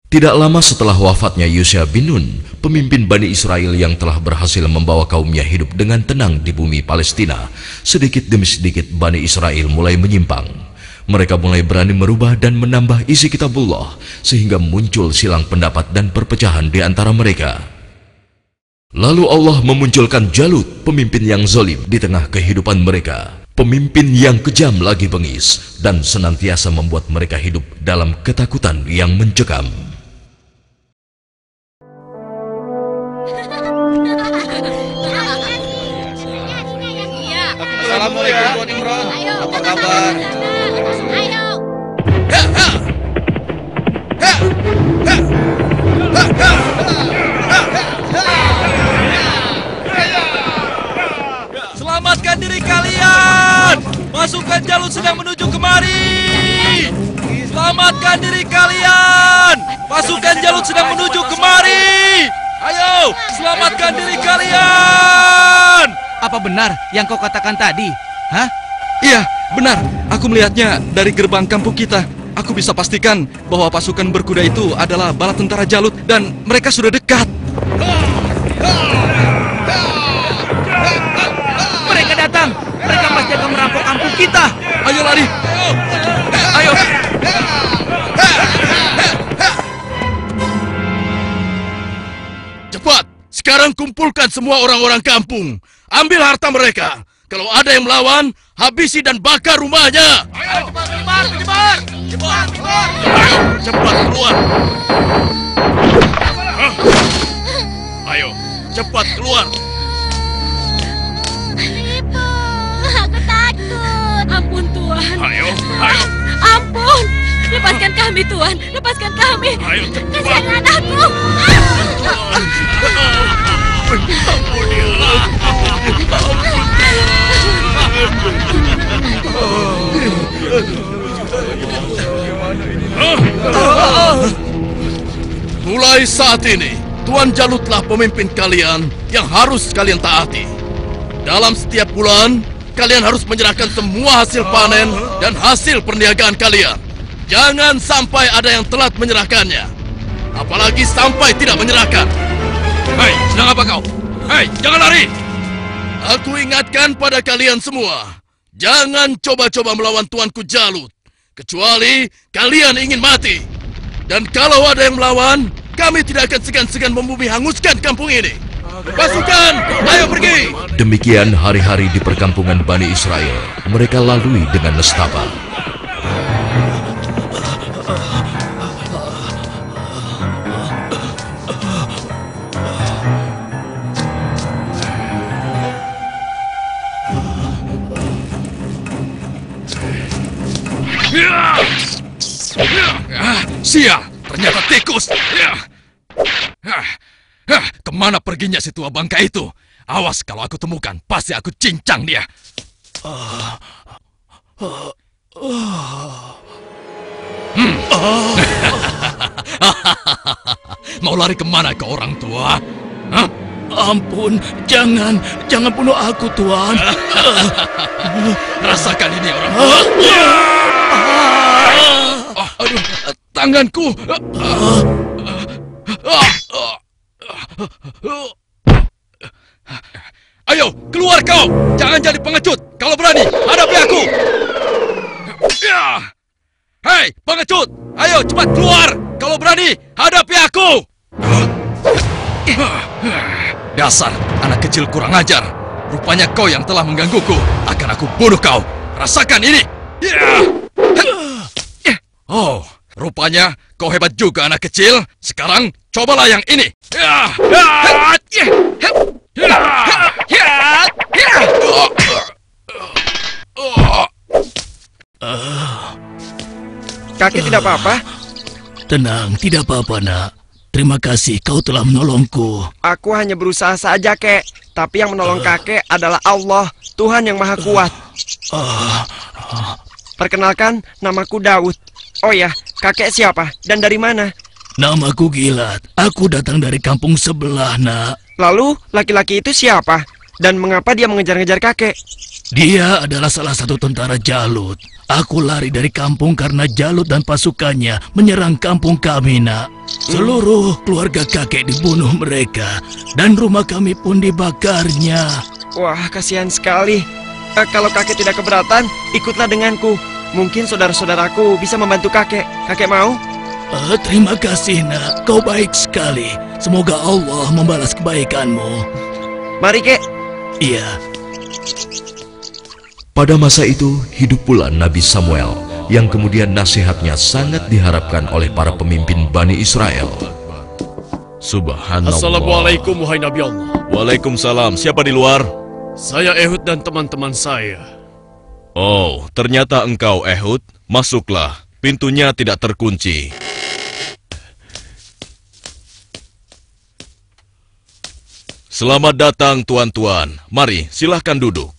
Tidak lama setelah wafatnya Yusha bin Nun, pemimpin Bani Israel yang telah berhasil membawa kaumnya hidup dengan tenang di bumi Palestina, sedikit demi sedikit Bani Israel mulai menyimpang. Mereka mulai berani merubah dan menambah isi kitabullah, sehingga muncul silang pendapat dan perpecahan di antara mereka. Lalu Allah memunculkan Jalut, pemimpin yang zalim di tengah kehidupan mereka. Pemimpin yang kejam lagi bengis dan senantiasa membuat mereka hidup dalam ketakutan yang mencekam. Assalamualaikum Tuan Imran. Apa kabar? Ayo. Selamatkan diri kalian! Pasukan Jalut sedang menuju kemari! Selamatkan diri kalian! Pasukan Jalut sedang menuju kemari! Ayo, selamatkan diri kalian! Apa benar yang kau katakan tadi? Hah? Iya, benar. Aku melihatnya dari gerbang kampung kita. Aku bisa pastikan bahwa pasukan berkuda itu adalah bala tentara Jalut dan mereka sudah dekat. Mereka datang! Mereka pasti akan merampok kampung kita! Ayo lari! Ayo! Cepat! Sekarang kumpulkan semua orang-orang kampung. Ambil harta mereka. Kalau ada yang melawan, habisi dan bakar rumahnya. Ayo, cepat, menyebar! Ayo, cepat keluar. Ayo, cepat keluar. Ibu, aku takut. Ampun Tuhan. Ayo. Ampun. Lepaskan kami Tuhan. Lepaskan kami. Ayo, cepat. Kasihan anakku. Mulai saat ini, Tuan Jalutlah pemimpin kalian yang harus kalian taati. Dalam setiap bulan, kalian harus menyerahkan semua hasil panen dan hasil perniagaan kalian. Jangan sampai ada yang telat menyerahkannya. Apalagi sampai tidak menyerahkan. Hei, sedang apa kau? Hei, jangan lari! Aku ingatkan pada kalian semua, jangan coba-coba melawan Tuanku Jalut, kecuali kalian ingin mati. Dan kalau ada yang melawan, kami tidak akan segan-segan membumi hanguskan kampung ini. Pasukan, ayo pergi! Demikian hari-hari di perkampungan Bani Israel mereka lalui dengan nestapa. Sial, ternyata tikus. Kemana perginya si tua bangka itu? Awas kalau aku temukan, pasti aku cincang dia. Mau lari kemana ke orang tua? Hah? Ampun, jangan bunuh aku, Tuan. Rasakan ini orang tua. Aduh, tanganku. Ayo, keluar kau. Jangan jadi pengecut. Kalau berani, hadapi aku. Hei, pengecut. Ayo, cepat keluar. Kalau berani, hadapi aku. Dasar anak kecil kurang ajar. Rupanya kau yang telah menggangguku. Akan aku bunuh kau. Rasakan ini. Oh, rupanya kau hebat juga anak kecil. Sekarang cobalah yang ini. Kakek tidak apa-apa? Tenang, tidak apa-apa, Nak. Terima kasih kau telah menolongku. Aku hanya berusaha saja, Kek. Tapi yang menolong kakek adalah Allah, Tuhan yang Maha Kuat. Perkenalkan, namaku Daud. Oh ya, kakek siapa dan dari mana? Namaku Gilat. Aku datang dari kampung sebelah, Nak. Lalu, laki-laki itu siapa? Dan mengapa dia mengejar-ngejar kakek? Dia adalah salah satu tentara Jalut. Aku lari dari kampung karena Jalut dan pasukannya menyerang kampung kami, Nak. Seluruh keluarga kakek dibunuh mereka, dan rumah kami pun dibakarnya. Wah, kasihan sekali. Kalau kakek tidak keberatan, ikutlah denganku. Mungkin saudara-saudaraku bisa membantu kakek. Kakek mau? Terima kasih, nak. Kau baik sekali. Semoga Allah membalas kebaikanmu. Mari, Kek. Iya. Pada masa itu, hidup pula Nabi Samuel, yang kemudian nasihatnya sangat diharapkan oleh para pemimpin Bani Israel. Subhanallah. Assalamualaikum wahai Nabi Allah. Waalaikumsalam. Siapa di luar? Saya Ehud dan teman-teman saya. Oh, ternyata engkau Ehud. Masuklah. Pintunya tidak terkunci. Selamat datang tuan-tuan. Mari, silahkan duduk.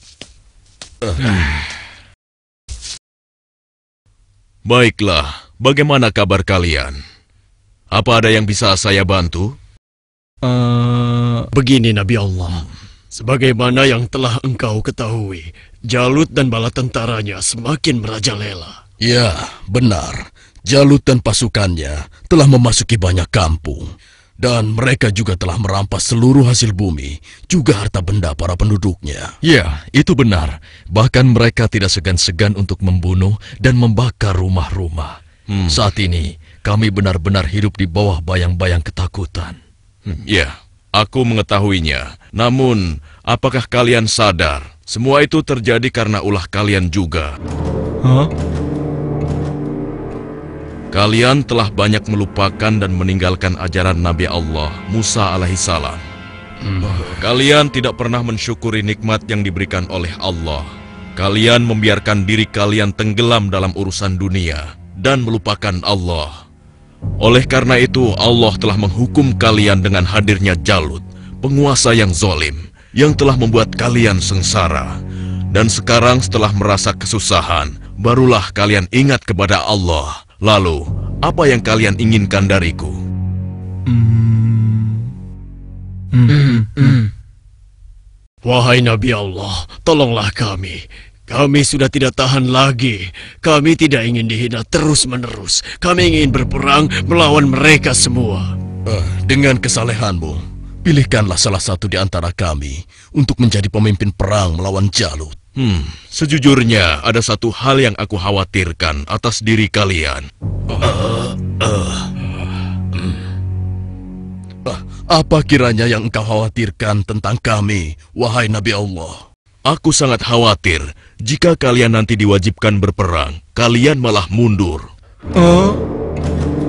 Baiklah, bagaimana kabar kalian? Apa ada yang bisa saya bantu? Begini Nabi Allah. Sebagaimana yang telah engkau ketahui, Jalut dan bala tentaranya semakin merajalela. Ya, benar. Jalut dan pasukannya telah memasuki banyak kampung. Dan mereka juga telah merampas seluruh hasil bumi, juga harta benda para penduduknya. Ya, itu benar. Bahkan mereka tidak segan-segan untuk membunuh dan membakar rumah-rumah. Saat ini, kami benar-benar hidup di bawah bayang-bayang ketakutan. Ya, aku mengetahuinya. Namun, apakah kalian sadar, semua itu terjadi karena ulah kalian juga? Kalian telah banyak melupakan dan meninggalkan ajaran Nabi Allah, Musa alaihissalam. Kalian tidak pernah mensyukuri nikmat yang diberikan oleh Allah. Kalian membiarkan diri kalian tenggelam dalam urusan dunia dan melupakan Allah. Oleh karena itu, Allah telah menghukum kalian dengan hadirnya Jalut, penguasa yang zalim, yang telah membuat kalian sengsara. Dan sekarang setelah merasa kesusahan, barulah kalian ingat kepada Allah. Lalu, apa yang kalian inginkan dariku? Wahai Nabi Allah, tolonglah kami. Kami sudah tidak tahan lagi. Kami tidak ingin dihina terus-menerus. Kami ingin berperang melawan mereka semua. Dengan kesalehanmu, pilihkanlah salah satu di antara kami untuk menjadi pemimpin perang melawan Jalut. Sejujurnya, ada satu hal yang aku khawatirkan atas diri kalian. Apa kiranya yang engkau khawatirkan tentang kami, wahai Nabi Allah? Aku sangat khawatir jika kalian nanti diwajibkan berperang, kalian malah mundur.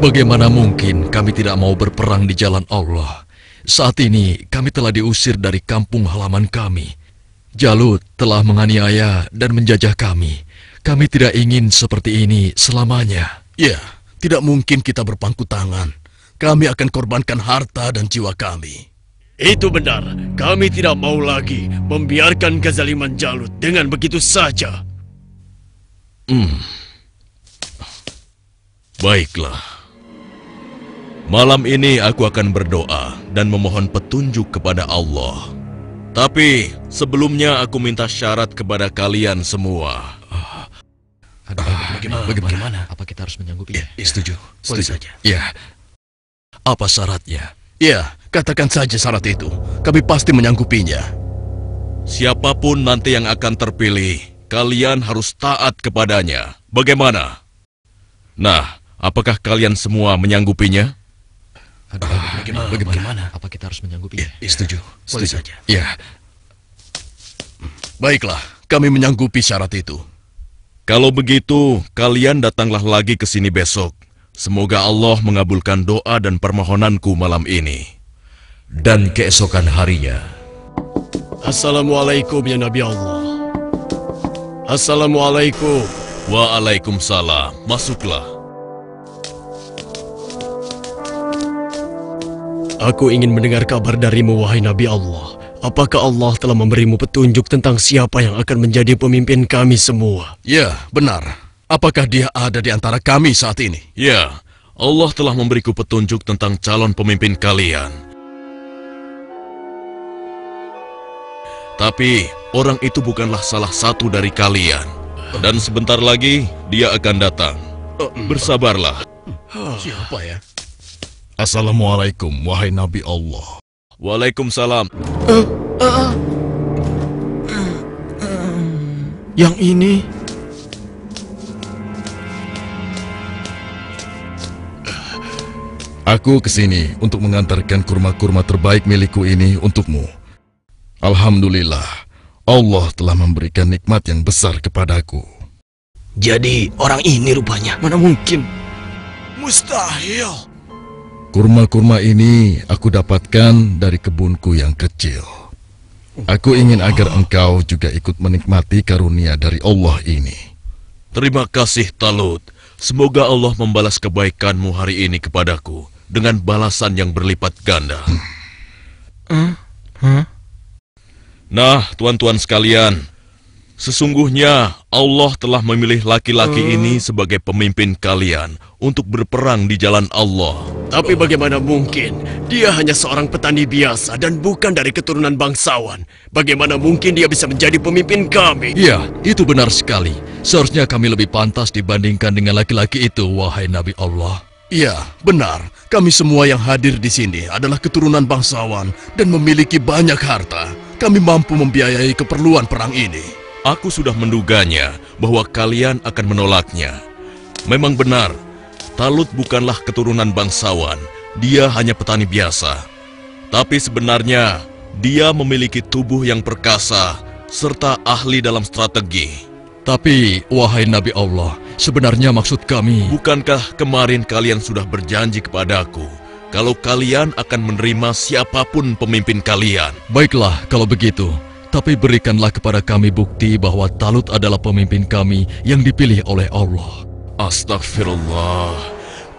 Bagaimana mungkin kami tidak mau berperang di jalan Allah? Saat ini kami telah diusir dari kampung halaman kami. Jalut telah menganiaya dan menjajah kami. Kami tidak ingin seperti ini selamanya. Ya, tidak mungkin kita berpangku tangan. Kami akan korbankan harta dan jiwa kami. Itu benar. Kami tidak mau lagi membiarkan kezaliman Jalut dengan begitu saja. Baiklah. Malam ini aku akan berdoa dan memohon petunjuk kepada Allah. Tapi sebelumnya aku minta syarat kepada kalian semua. Bagaimana? Apa kita harus menyanggupinya? Setuju. Boleh saja. Ya. Apa syaratnya? Ya, katakan saja syarat itu. Kami pasti menyanggupinya. Siapapun nanti yang akan terpilih, kalian harus taat kepadanya. Bagaimana? Nah, apakah kalian semua menyanggupinya? Bagaimana? Apa kita harus menyanggupinya? Setuju. Boleh saja. Ya. Baiklah, kami menyanggupi syarat itu. Kalau begitu, kalian datanglah lagi ke sini besok. Semoga Allah mengabulkan doa dan permohonanku malam ini. Dan keesokan harinya. Assalamualaikum ya Nabi Allah. Assalamualaikum. Waalaikumsalam. Masuklah. Aku ingin mendengar kabar darimu, wahai Nabi Allah. Apakah Allah telah memberimu petunjuk tentang siapa yang akan menjadi pemimpin kami semua? Ya, benar. Apakah dia ada di antara kami saat ini? Ya, Allah telah memberiku petunjuk tentang calon pemimpin kalian. Tapi, orang itu bukanlah salah satu dari kalian. Dan sebentar lagi, dia akan datang. Bersabarlah. Siapa ya? Assalamualaikum, wahai Nabi Allah. Waalaikumsalam. Yang ini... Aku kesini untuk mengantarkan kurma-kurma terbaik milikku ini untukmu. Alhamdulillah, Allah telah memberikan nikmat yang besar kepadaku. Jadi orang ini rupanya. Mana mungkin? Mustahil. Kurma-kurma ini aku dapatkan dari kebunku yang kecil. Aku ingin agar engkau juga ikut menikmati karunia dari Allah ini. Terima kasih, Talut. Semoga Allah membalas kebaikanmu hari ini kepadaku dengan balasan yang berlipat ganda. Nah, tuan-tuan sekalian, sesungguhnya Allah telah memilih laki-laki ini sebagai pemimpin kalian untuk berperang di jalan Allah. Tapi bagaimana mungkin? Dia hanya seorang petani biasa dan bukan dari keturunan bangsawan. Bagaimana mungkin dia bisa menjadi pemimpin kami? Ya, itu benar sekali. Seharusnya kami lebih pantas dibandingkan dengan laki-laki itu, wahai Nabi Allah. Ya, benar. Kami semua yang hadir di sini adalah keturunan bangsawan dan memiliki banyak harta. Kami mampu membiayai keperluan perang ini. Aku sudah menduganya bahwa kalian akan menolaknya. Memang benar, Talut bukanlah keturunan bangsawan. Dia hanya petani biasa. Tapi sebenarnya, dia memiliki tubuh yang perkasa serta ahli dalam strategi. Tapi, wahai Nabi Allah, sebenarnya maksud kami... Bukankah kemarin kalian sudah berjanji kepadaku kalau kalian akan menerima siapapun pemimpin kalian? Baiklah, kalau begitu. Tapi berikanlah kepada kami bukti bahwa Talut adalah pemimpin kami yang dipilih oleh Allah. Astagfirullah,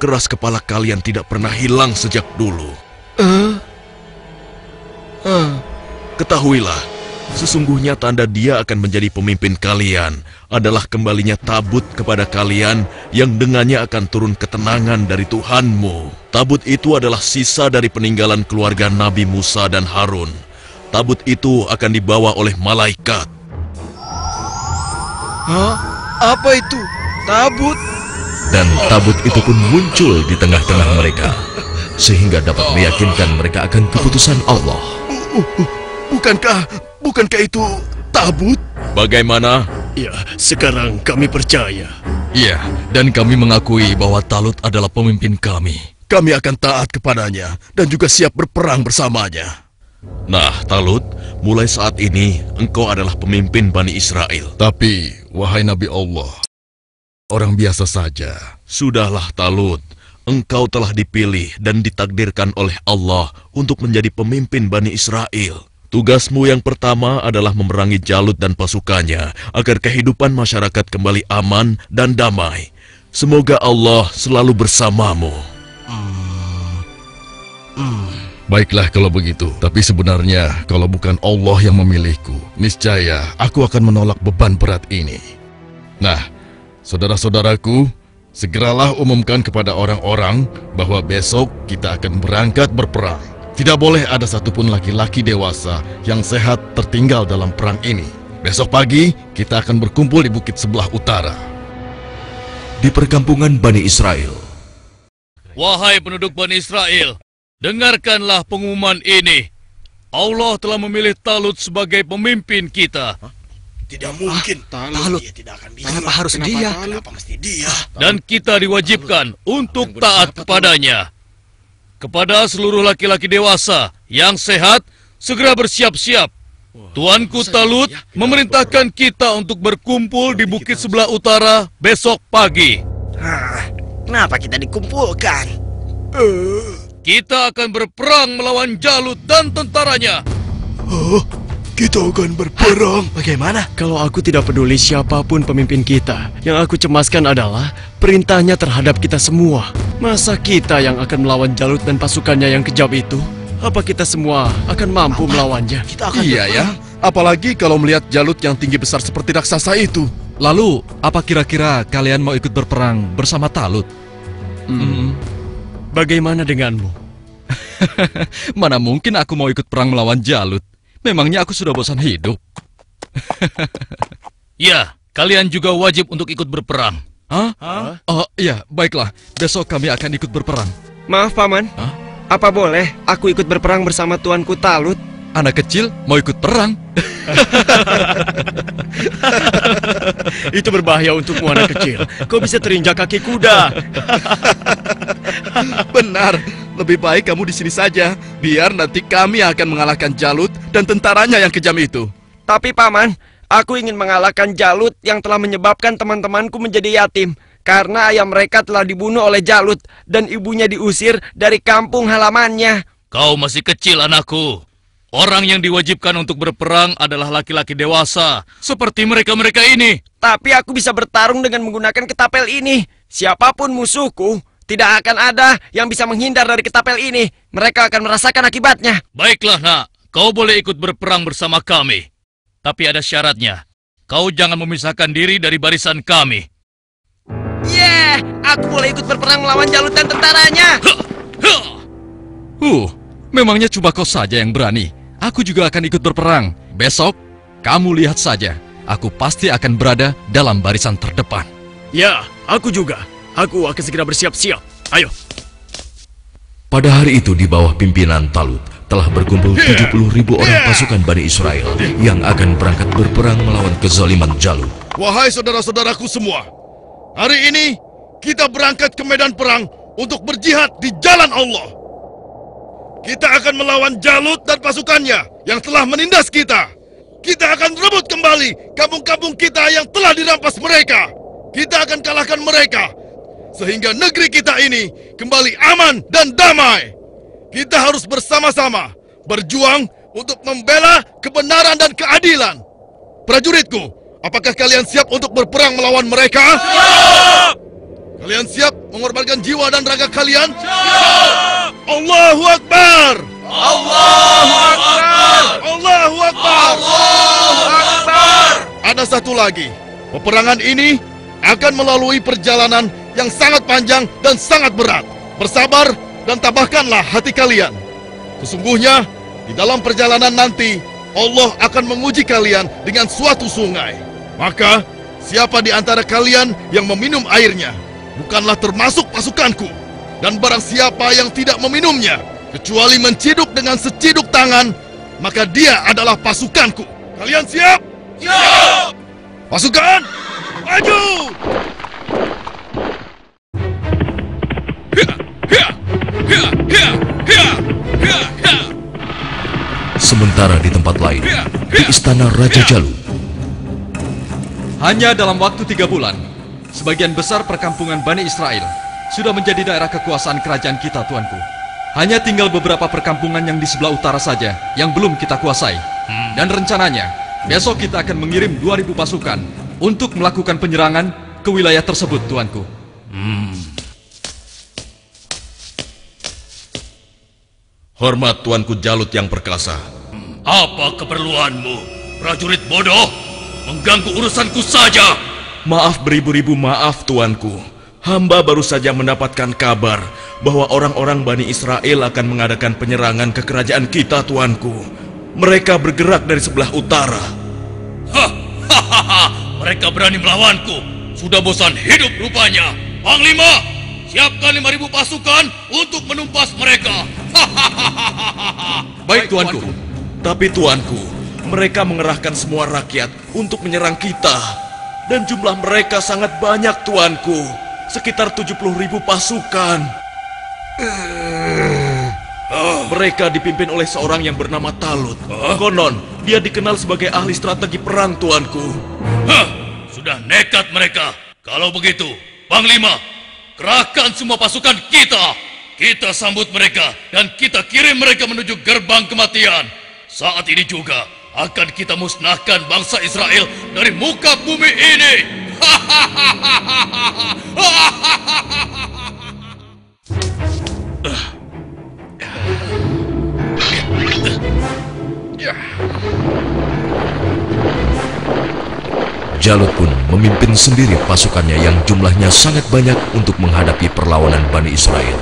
keras kepala kalian tidak pernah hilang sejak dulu. Ketahuilah, sesungguhnya tanda dia akan menjadi pemimpin kalian adalah kembalinya tabut kepada kalian yang dengannya akan turun ketenangan dari Tuhanmu. Tabut itu adalah sisa dari peninggalan keluarga Nabi Musa dan Harun. Tabut itu akan dibawa oleh malaikat. Hah? Apa itu? Tabut? Dan tabut itu pun muncul di tengah-tengah mereka, sehingga dapat meyakinkan mereka akan keputusan Allah. Bukankah itu tabut? Bagaimana? Ya, sekarang kami percaya. Iya, dan kami mengakui bahwa Talut adalah pemimpin kami. Kami akan taat kepadanya dan juga siap berperang bersamanya. Nah, Talut, mulai saat ini engkau adalah pemimpin Bani Israel. Tapi, wahai Nabi Allah, orang biasa saja. Sudahlah, Talut. Engkau telah dipilih dan ditakdirkan oleh Allah untuk menjadi pemimpin Bani Israel. Tugasmu yang pertama adalah memerangi Jalut dan pasukannya agar kehidupan masyarakat kembali aman dan damai. Semoga Allah selalu bersamamu. Baiklah kalau begitu, tapi sebenarnya kalau bukan Allah yang memilihku, niscaya aku akan menolak beban berat ini. Nah, saudara-saudaraku, segeralah umumkan kepada orang-orang bahwa besok kita akan berangkat berperang. Tidak boleh ada satupun laki-laki dewasa yang sehat tertinggal dalam perang ini. Besok pagi, kita akan berkumpul di bukit sebelah utara. Di perkampungan Bani Israel. Wahai penduduk Bani Israel, dengarkanlah pengumuman ini. Allah telah memilih Talut sebagai pemimpin kita. Tidak mungkin. Talut. Dia tidak akan bisa. Kenapa harus dia? Kenapa mesti dia? Dan kita diwajibkan untuk taat kepadanya. Kepada seluruh laki-laki dewasa yang sehat, segera bersiap-siap. Tuanku Talut memerintahkan kita untuk berkumpul di bukit sebelah utara besok pagi. Kenapa kita dikumpulkan? Kita akan berperang melawan Jalut dan tentaranya. Kita akan berperang. Bagaimana? Kalau aku tidak peduli siapapun pemimpin kita, yang aku cemaskan adalah perintahnya terhadap kita semua. Masa kita yang akan melawan Jalut dan pasukannya yang kejam itu? Apa kita semua akan mampu melawannya? Kita akan Iya ya, apalagi kalau melihat Jalut yang tinggi besar seperti raksasa itu. Lalu, apa kira-kira kalian mau ikut berperang bersama Talut? Bagaimana denganmu? Mana mungkin aku mau ikut perang melawan Jalut? Memangnya aku sudah bosan hidup? Ya, kalian juga wajib untuk ikut berperang. Hah? Oh iya, baiklah. Besok kami akan ikut berperang. Maaf, Paman. Hah? Apa boleh aku ikut berperang bersama tuanku Talut? Anak kecil mau ikut perang? Itu berbahaya untukmu, anak kecil. Kau bisa terinjak kaki kuda. Benar, lebih baik kamu di sini saja. Biar nanti kami akan mengalahkan Jalut dan tentaranya yang kejam itu. Tapi, Paman, aku ingin mengalahkan Jalut yang telah menyebabkan teman-temanku menjadi yatim. Karena ayah mereka telah dibunuh oleh Jalut dan ibunya diusir dari kampung halamannya. Kau masih kecil, anakku. Orang yang diwajibkan untuk berperang adalah laki-laki dewasa, seperti mereka-mereka ini. Tapi aku bisa bertarung dengan menggunakan ketapel ini. Siapapun musuhku, tidak akan ada yang bisa menghindar dari ketapel ini. Mereka akan merasakan akibatnya. Baiklah, nak. Kau boleh ikut berperang bersama kami. Tapi ada syaratnya. Kau jangan memisahkan diri dari barisan kami. Aku boleh ikut berperang melawan Jalut dan tentaranya. Memangnya cuma kau saja yang berani. Aku juga akan ikut berperang. Besok, kamu lihat saja. Aku pasti akan berada dalam barisan terdepan. Ya, aku juga. Aku akan segera bersiap-siap. Ayo. Pada hari itu di bawah pimpinan Talut telah berkumpul 70.000 orang pasukan Bani Israel yang akan berangkat berperang melawan kezaliman Jalut. Wahai saudara-saudaraku semua, hari ini kita berangkat ke medan perang untuk berjihad di jalan Allah. Kita akan melawan Jalut dan pasukannya yang telah menindas kita. Kita akan rebut kembali kampung-kampung kita yang telah dirampas mereka. Kita akan kalahkan mereka sehingga negeri kita ini kembali aman dan damai. Kita harus bersama-sama berjuang untuk membela kebenaran dan keadilan. Prajuritku, apakah kalian siap untuk berperang melawan mereka? Siap! Kalian siap mengorbankan jiwa dan raga kalian? Siap! Allahu Akbar! Allahu Akbar! Allahu Akbar! Allahu Akbar! Ada satu lagi. Peperangan ini akan melalui perjalanan yang sangat panjang dan sangat berat. Bersabar dan tabahkanlah hati kalian. Sesungguhnya, di dalam perjalanan nanti, Allah akan menguji kalian dengan suatu sungai. Maka, siapa di antara kalian yang meminum airnya, bukanlah termasuk pasukanku. Dan barang siapa yang tidak meminumnya, kecuali menciduk dengan seciduk tangan, maka dia adalah pasukanku. Kalian siap? Siap! Pasukan, maju! Sementara di tempat lain, di istana Raja Jalut, hanya dalam waktu 3 bulan, sebagian besar perkampungan Bani Israel sudah menjadi daerah kekuasaan kerajaan kita, tuanku. Hanya tinggal beberapa perkampungan yang di sebelah utara saja yang belum kita kuasai. Dan rencananya, besok kita akan mengirim 2.000 pasukan untuk melakukan penyerangan ke wilayah tersebut, tuanku. Hormat Tuanku Jalut yang perkasa. Apa keperluanmu, prajurit bodoh? Mengganggu urusanku saja. Maaf beribu-ribu maaf, Tuanku. Hamba baru saja mendapatkan kabar bahwa orang-orang Bani Israel akan mengadakan penyerangan ke kerajaan kita, Tuanku. Mereka bergerak dari sebelah utara. Hahaha, mereka berani melawanku. Sudah bosan hidup rupanya. Panglima, siapkan 5.000 pasukan untuk menumpas mereka. Baik, Tuanku. Tapi, Tuanku, mereka mengerahkan semua rakyat untuk menyerang kita. Dan jumlah mereka sangat banyak, Tuanku. Sekitar 70.000 pasukan. Mereka dipimpin oleh seorang yang bernama Talut. Konon, dia dikenal sebagai ahli strategi perang, Tuanku. Sudah nekat mereka. Kalau begitu, Panglima, kerahkan semua pasukan kita. Kita sambut mereka dan kita kirim mereka menuju gerbang kematian. Saat ini juga akan kita musnahkan bangsa Israel dari muka bumi ini. Jalut pun memimpin sendiri pasukannya yang jumlahnya sangat banyak untuk menghadapi perlawanan Bani Israel.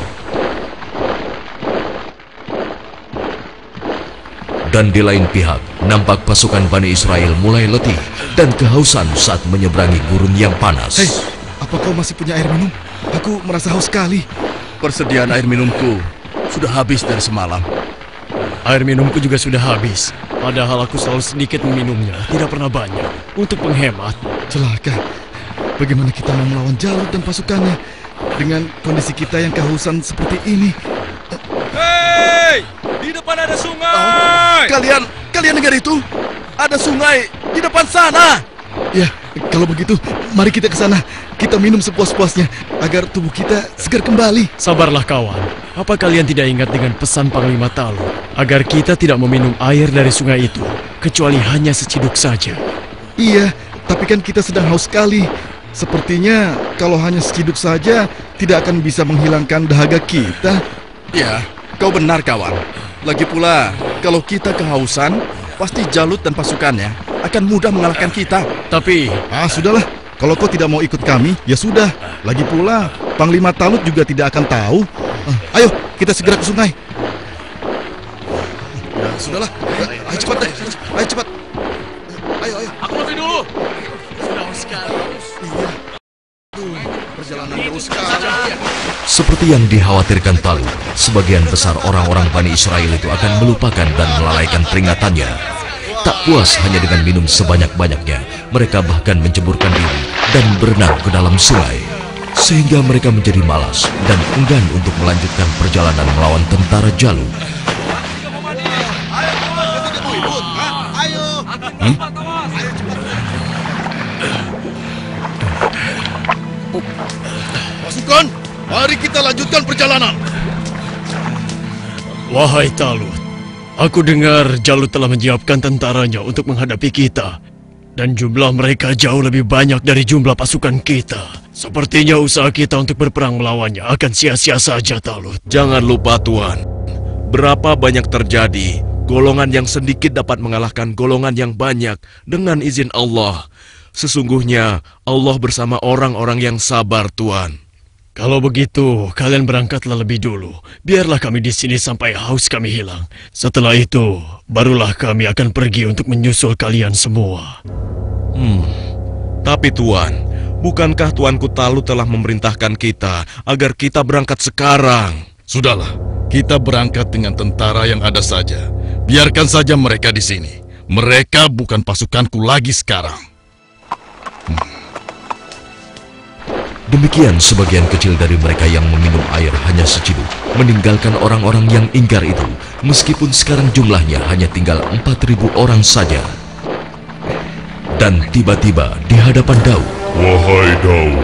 Dan di lain pihak, nampak pasukan Bani Israel mulai letih dan kehausan saat menyeberangi gurun yang panas. Hei, apa kau masih punya air minum? Aku merasa haus sekali. Persediaan air minumku sudah habis dari semalam. Air minumku juga sudah habis. Padahal aku selalu sedikit meminumnya, tidak pernah banyak. Untuk menghemat. Celaka. Bagaimana kita mau melawan Jalut dan pasukannya dengan kondisi kita yang kehausan seperti ini? Hei! Di depan ada sungai! Kalian dengar itu? Ada sungai di depan sana. Ya, kalau begitu, mari kita ke sana. Kita minum sepuas-puasnya agar tubuh kita segar kembali. Sabarlah kawan. Apa kalian tidak ingat dengan pesan Panglima Talut agar kita tidak meminum air dari sungai itu, kecuali hanya seciduk saja? Iya, tapi kan kita sedang haus sekali. Sepertinya kalau hanya seciduk saja tidak akan bisa menghilangkan dahaga kita. Ya, kau benar kawan. Lagi pula, kalau kita kehausan, pasti Jalut dan pasukannya akan mudah mengalahkan kita. Tapi, Sudahlah. Kalau kau tidak mau ikut kami, ya sudah. Lagi pula, Panglima Talut juga tidak akan tahu. Ayo, kita segera ke sungai. Ya, sudahlah. Ayo cepat deh. Ayo cepat. Ayo. Aku lebih dulu. sudah haus sekali. Iya. Perjalanan jauh sekali. Seperti yang dikhawatirkan Talut, sebagian besar orang-orang Bani Israel itu akan melupakan dan melalaikan peringatannya. Tak puas hanya dengan minum sebanyak-banyaknya, mereka bahkan menceburkan diri dan berenang ke dalam sungai. Sehingga mereka menjadi malas dan enggan untuk melanjutkan perjalanan melawan tentara Jalut. Pasukan, mari kita lanjutkan perjalanan. Wahai Talut, aku dengar Jalut telah menyiapkan tentaranya untuk menghadapi kita. Dan jumlah mereka jauh lebih banyak dari jumlah pasukan kita. Sepertinya usaha kita untuk berperang melawannya akan sia-sia saja, Talut. Jangan lupa Tuan, berapa banyak terjadi, golongan yang sedikit dapat mengalahkan golongan yang banyak dengan izin Allah. Sesungguhnya Allah bersama orang-orang yang sabar, Tuan. Kalau begitu, kalian berangkatlah lebih dulu. Biarlah kami di sini sampai haus kami hilang. Setelah itu, barulah kami akan pergi untuk menyusul kalian semua. Tapi Tuan, bukankah Tuanku Talut telah memerintahkan kita agar kita berangkat sekarang? Sudahlah, kita berangkat dengan tentara yang ada saja. Biarkan saja mereka di sini. Mereka bukan pasukanku lagi sekarang. Demikian sebagian kecil dari mereka yang meminum air hanya seciduk, meninggalkan orang-orang yang ingkar itu, meskipun sekarang jumlahnya hanya tinggal 4.000 orang saja. Dan tiba-tiba di hadapan Daud, Wahai Daud,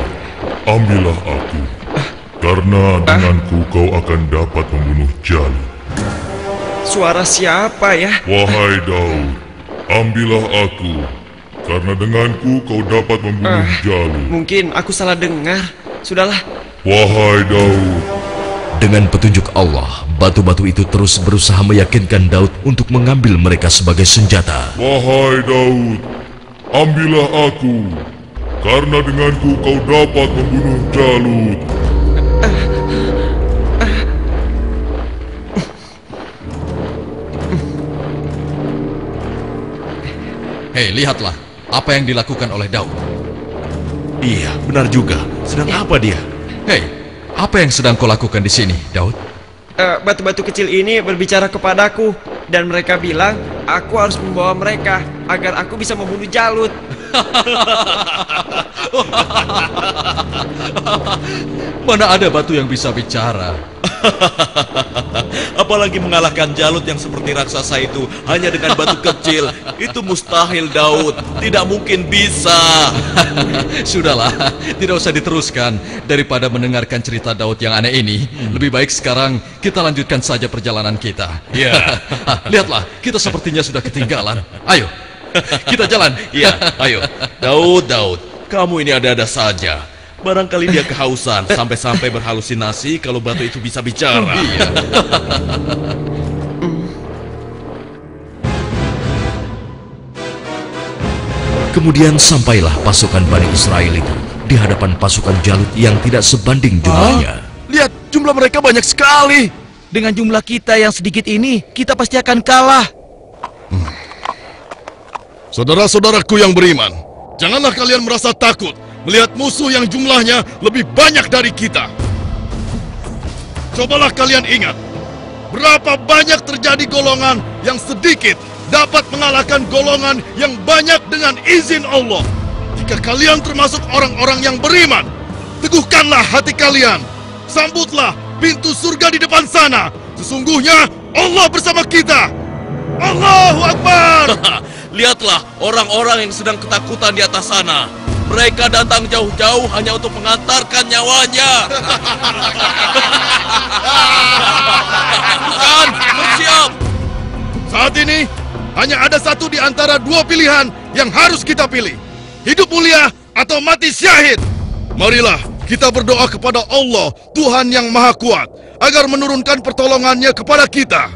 ambillah aku, karena denganku kau akan dapat membunuh Jalut. Suara siapa ya? Wahai Daud, ambillah aku, karena denganku kau dapat membunuh Jalut. Mungkin aku salah dengar. Sudahlah. Wahai Daud, dengan petunjuk Allah, batu-batu itu terus berusaha meyakinkan Daud untuk mengambil mereka sebagai senjata. wahai Daud, ambillah aku, karena denganku kau dapat membunuh Jalut. Hei, lihatlah apa yang dilakukan oleh Daud. Iya, benar juga. Sedang apa dia? Hei, apa yang sedang kau lakukan di sini, Daud? Batu-batu kecil ini berbicara kepadaku dan mereka bilang aku harus membawa mereka agar aku bisa membunuh Jalut. Mana ada batu yang bisa bicara? Apalagi mengalahkan Jalut yang seperti raksasa itu hanya dengan batu kecil. Itu mustahil, Daud. Tidak mungkin bisa. Sudahlah, tidak usah diteruskan. Daripada mendengarkan cerita Daud yang aneh ini, lebih baik sekarang kita lanjutkan saja perjalanan kita. Ya. Lihatlah, kita sepertinya sudah ketinggalan. Ayo, kita jalan. Ya, ayo. Daud, kamu ini ada-ada saja. Barangkali dia kehausan sampai-sampai berhalusinasi kalau batu itu bisa bicara. Iya. Kemudian sampailah pasukan Bani Israel itu di hadapan pasukan Jalut yang tidak sebanding jumlahnya. Lihat, jumlah mereka banyak sekali. Dengan jumlah kita yang sedikit ini, kita pasti akan kalah. Saudara-saudaraku yang beriman, janganlah kalian merasa takut melihat musuh yang jumlahnya lebih banyak dari kita. Cobalah kalian ingat, berapa banyak terjadi golongan yang sedikit dapat mengalahkan golongan yang banyak dengan izin Allah. Jika kalian termasuk orang-orang yang beriman, teguhkanlah hati kalian. Sambutlah pintu surga di depan sana. Sesungguhnya Allah bersama kita. Allahu Akbar. Lihatlah orang-orang yang sedang ketakutan di atas sana. Mereka datang jauh-jauh hanya untuk mengantarkan nyawanya. Kan, bersiap. Saat ini hanya ada satu di antara dua pilihan yang harus kita pilih. Hidup mulia atau mati syahid. Marilah kita berdoa kepada Allah, Tuhan yang Maha Kuat, agar menurunkan pertolongannya kepada kita.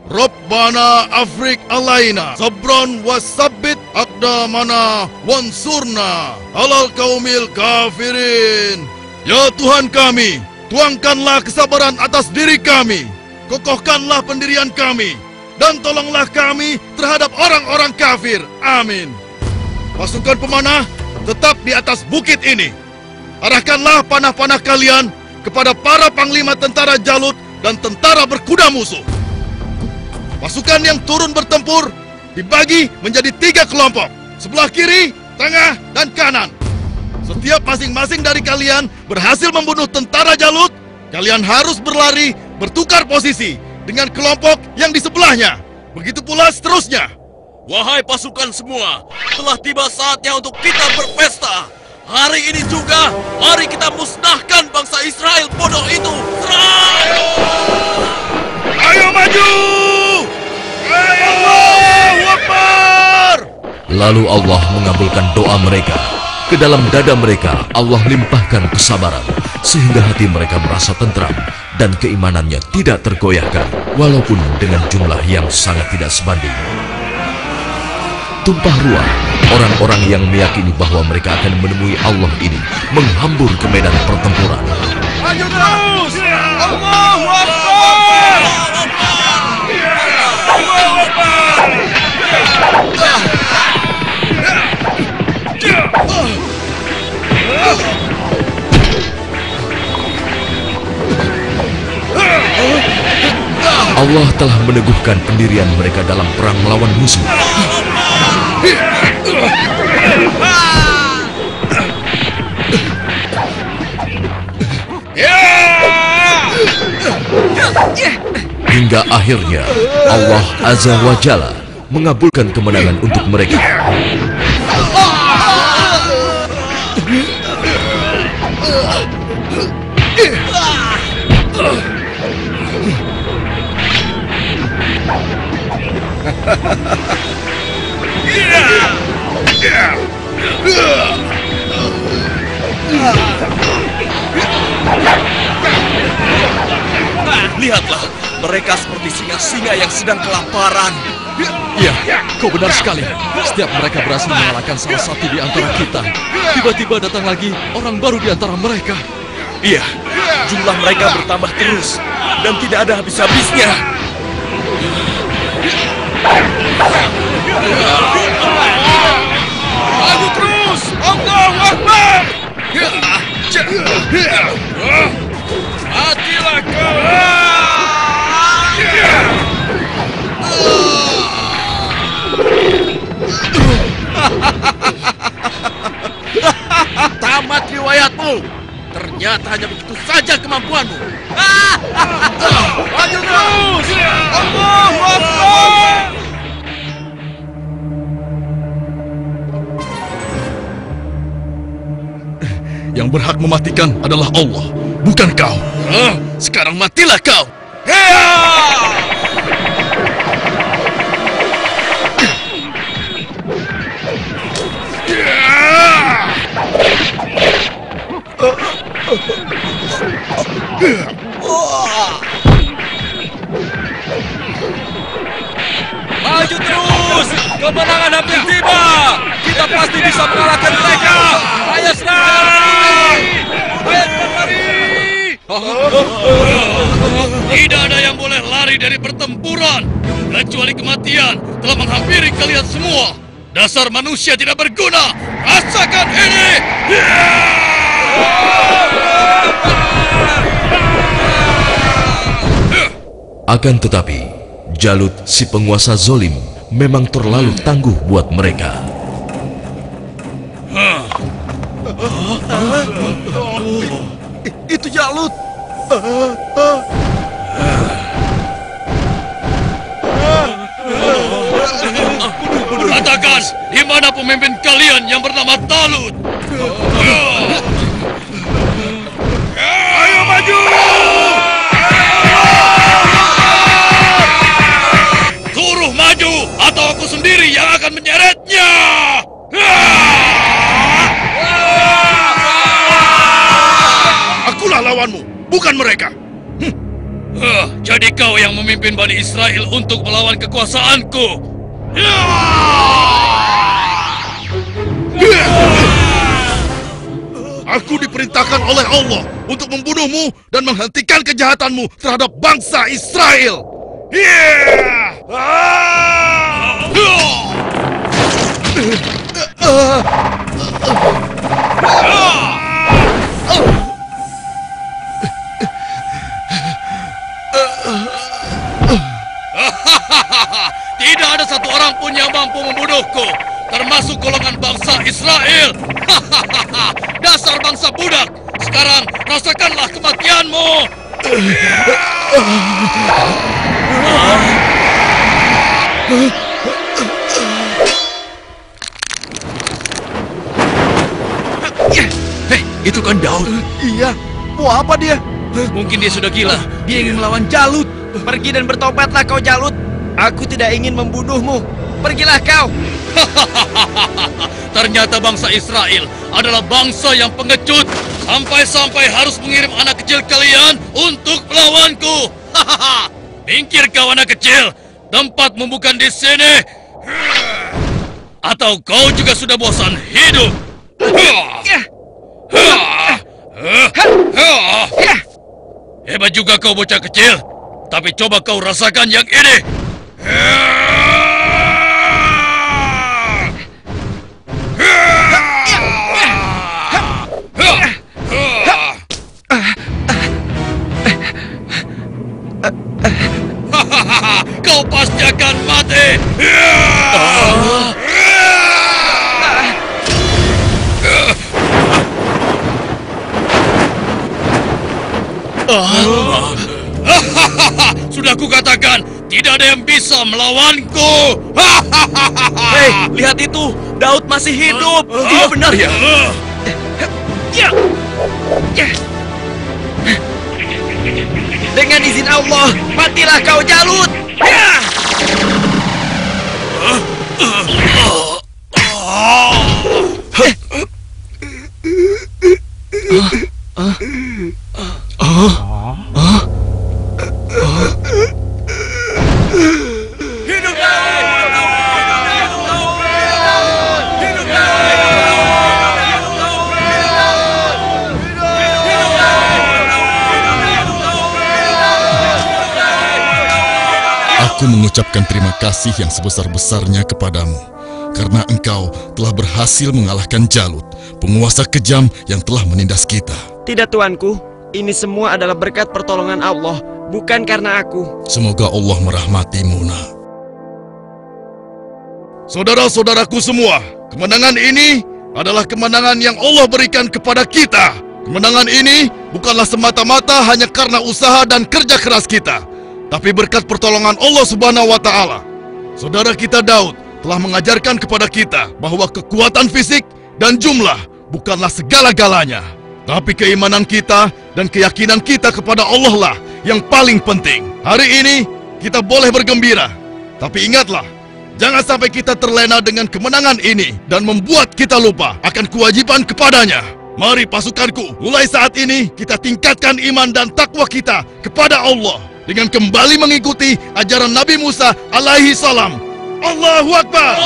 Rabbana afrik alaina sabran wasabbit aqdamana wansurna alal kaumil kafirin. Ya Tuhan kami, tuangkanlah kesabaran atas diri kami, kokohkanlah pendirian kami, dan tolonglah kami terhadap orang-orang kafir. Amin. Pasukan pemanah tetap di atas bukit ini. Arahkanlah panah-panah kalian kepada para panglima tentara Jalut dan tentara berkuda musuh. Pasukan yang turun bertempur dibagi menjadi 3 kelompok, sebelah kiri, tengah, dan kanan. Setiap masing-masing dari kalian berhasil membunuh tentara Jalut, kalian harus berlari bertukar posisi dengan kelompok yang di sebelahnya. Begitu pula seterusnya. Wahai pasukan semua, telah tiba saatnya untuk kita berpesta. Hari ini juga, mari kita musnahkan bangsa Israel bodoh itu. Serang! Ayo maju! Allahu Akbar! Lalu Allah mengabulkan doa mereka. Ke dalam dada mereka Allah limpahkan kesabaran, sehingga hati mereka merasa tentram dan keimanannya tidak tergoyahkan, walaupun dengan jumlah yang sangat tidak sebanding. Tumpah ruah, orang-orang yang meyakini bahwa mereka akan menemui Allah ini menghambur ke medan pertempuran. Maju terus! Allahu Akbar! Allahu Akbar! Allah telah meneguhkan pendirian mereka dalam perang melawan musuh. Hingga akhirnya Allah Azza wa Jalla mengabulkan kemenangan untuk mereka. Lihatlah, mereka seperti singa-singa yang sedang kelaparan. Iya, kau benar sekali. Setiap mereka berhasil mengalahkan salah satu di antara kita, tiba-tiba datang lagi orang baru di antara mereka. Iya, jumlah mereka bertambah terus dan tidak ada habis-habisnya. Maju terus! Allahu Akbar! Matilah kau! Tamat riwayatmu. Ternyata hanya begitu saja kemampuanmu. Maju terus! Allahu Akbar! Yang berhak mematikan adalah Allah, bukan kau. Sekarang matilah kau! Maju terus! Kemenangan hampir tiba! Kita pasti bisa mengalahkan mereka! Ayo serang! Ayo lari! Tidak ada yang boleh lari dari pertempuran, kecuali kematian telah menghampiri kalian semua. Dasar manusia tidak berguna! Rasakan ini! Akan tetapi, Jalut si penguasa zolim memang terlalu tangguh buat mereka. Itu Jalut. Katakan, di mana pemimpin kalian yang bernama Talut? Ayo maju! Suruh maju, atau aku sendiri yang akan menyeretnya! Akulah lawanmu, bukan mereka. Jadi kau yang memimpin Bani Israel untuk melawan kekuasaanku. Aku diperintahkan oleh Allah untuk membunuhmu dan menghentikan kejahatanmu terhadap bangsa Israel. Tidak ada satu orang pun yang mampu membunuhku, termasuk golongan bangsa Israel. Dasar bangsa budak. Sekarang rasakanlah kematianmu. Hei, itu kan Daud. Iya, mau apa dia? Mungkin dia sudah gila. Dia ingin melawan Jalut. Pergi dan bertobatlah kau Jalut. Aku tidak ingin membunuhmu. Pergilah kau. Ternyata bangsa Israel adalah bangsa yang pengecut. Sampai-sampai harus mengirim anak kecil kalian untuk melawanku. Minggir kau anak kecil. Tempatmu bukan di sini. Atau kau juga sudah bosan hidup? Hebat juga kau bocah kecil. Tapi coba kau rasakan yang ini. Kau pasti akan mati. Sudah kukatakan, tidak ada yang bisa melawanku. Hei, lihat itu. Daud masih hidup. Iya benar ya. Dengan izin Allah, matilah kau Jalut. Aku mengucapkan terima kasih yang sebesar-besarnya kepadamu, karena engkau telah berhasil mengalahkan Jalut, penguasa kejam yang telah menindas kita. Tidak tuanku, ini semua adalah berkat pertolongan Allah, bukan karena aku. Semoga Allah merahmatimu, nak. Saudara-saudaraku semua, kemenangan ini adalah kemenangan yang Allah berikan kepada kita. Kemenangan ini bukanlah semata-mata hanya karena usaha dan kerja keras kita, tapi berkat pertolongan Allah Subhanahu wa Ta'ala. Saudara kita Daud telah mengajarkan kepada kita bahwa kekuatan fisik dan jumlah bukanlah segala-galanya, tapi keimanan kita dan keyakinan kita kepada Allah lah yang paling penting. Hari ini kita boleh bergembira, tapi ingatlah, jangan sampai kita terlena dengan kemenangan ini dan membuat kita lupa akan kewajiban kepadanya. Mari pasukanku, mulai saat ini kita tingkatkan iman dan takwa kita kepada Allah dengan kembali mengikuti ajaran Nabi Musa alaihi salam. Allahu Akbar!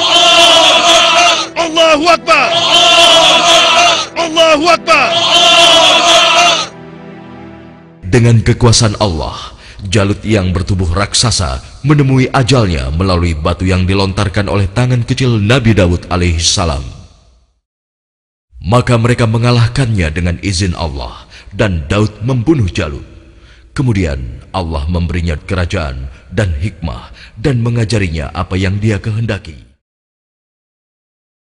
Allahu Akbar! Allahu Akbar! Dengan kekuasaan Allah, Jalut yang bertubuh raksasa menemui ajalnya melalui batu yang dilontarkan oleh tangan kecil Nabi Daud alaihi salam. Maka mereka mengalahkannya dengan izin Allah, dan Daud membunuh Jalut. Kemudian Allah memberinya kerajaan dan hikmah dan mengajarinya apa yang Dia kehendaki.